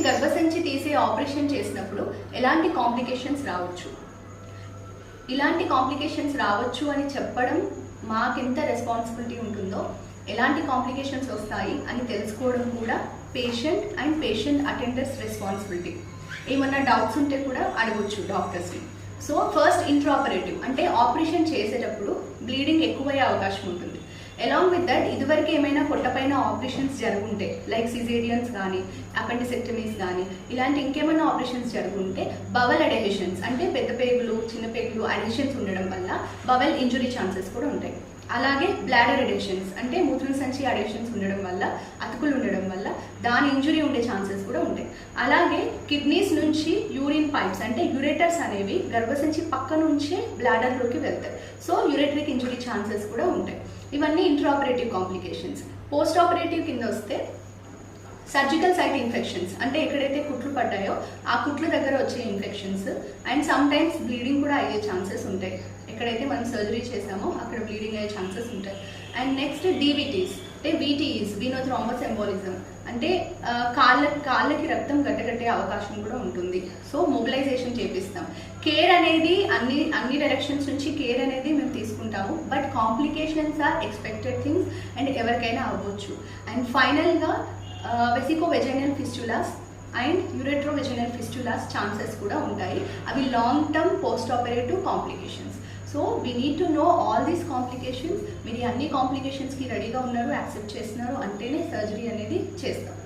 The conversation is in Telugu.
గర్భసంచి తీసే ఆపరేషన్ చేసినప్పుడు ఎలాంటి కాంప్లికేషన్స్ రావచ్చు, ఇలాంటి కాంప్లికేషన్స్ రావచ్చు అని చెప్పడం మాకెంత రెస్పాన్సిబిలిటీ ఉంటుందో, ఎలాంటి కాంప్లికేషన్స్ వస్తాయి అని తెలుసుకోవడం కూడా patient and patient attenders responsibility. ఏమన్నా డౌట్స్ ఉంటే కూడా అడగొచ్చు డాక్టర్స్ని. సో ఫస్ట్ ఇంట్రాపరేటివ్ అంటే ఆపరేషన్ చేసేటప్పుడు బ్లీడింగ్ ఎక్కువయ్యే అవకాశం ఉంటుంది. అలాంగ్ విత్ దట్ ఇదివరకు ఏమైనా పొట్టపైన ఆపరేషన్స్ జరుగుంటే లైక్ సిజేరియన్స్ కానీ అపెండిసెక్టమీస్ కానీ ఇలాంటి ఇంకేమైనా ఆపరేషన్స్ జరుగుంటే బవల్ అడెహెషన్స్ అంటే పెద్ద పేగులు చిన్న పేగులు అడెహెషన్స్ ఉండడం వల్ల బవల్ ఇంజురీ ఛాన్సెస్ కూడా ఉంటాయి. అలాగే బ్లాడర్ అడెహెషన్స్ అంటే మూత్రం సంచి అడెహెషన్స్ ఉండడం వల్ల అతుకులు ఉండడం వల్ల దాని ఇంజురీ ఉండే ఛాన్సెస్ కూడా ఉంటాయి. అలాగే కిడ్నీస్ నుంచి యూరిన్ పైప్స్ అంటే యూరేటర్స్ అనేవి గర్భసంచి పక్క నుంచే బ్లాడర్లోకి వెళ్తాయి. సో యూరేటరిక్ ఇంజురీ ఛాన్సెస్ కూడా ఉంటాయి. ఇవన్నీ ఇంట్రాపరేటివ్ కాంప్లికేషన్స్. పోస్ట్ ఆపరేటివ్ కింద వస్తే సర్జికల్ సైట్ ఇన్ఫెక్షన్స్ అంటే ఎక్కడైతే కుట్లు పడ్డాయో ఆ కుట్ల దగ్గర వచ్చే infections and some times bleeding కూడా అయ్యే ఛాన్సెస్ ఉంటాయి. ఎక్కడైతే మనం సర్జరీ చేసామో అక్కడ బ్లీడింగ్ అయ్యే ఛాన్సెస్ ఉంటాయి. అండ్ నెక్స్ట్ డీవీటీస్ అంటే వీటీఈస్ వీనోథ్రాంబస్ ఎంబోలిజం అంటే కాళ్ళకి రక్తం గట్టగట్టే అవకాశం కూడా ఉంటుంది. సో మొబిలైజేషన్ చేపిస్తాం. కేర్ అనేది అన్ని డైరెక్షన్స్ నుంచి కేర్ అనేది మేము తీసుకుంటాము. But complications are expected things and ఎవరికైనా అవ్వచ్చు. అండ్ ఫైనల్గా vesicovaginal fistulas and urethrovaginal fistulas chances కూడా ఉంటాయి. అవి long term post operative complications. So we need to know all these complications. మీరు అన్ని కాంప్లికేషన్స్కి రెడీగా ఉన్నారు, యాక్సెప్ట్ చేస్తున్నారు అంటేనే సర్జరీ అనేది చేస్తాం.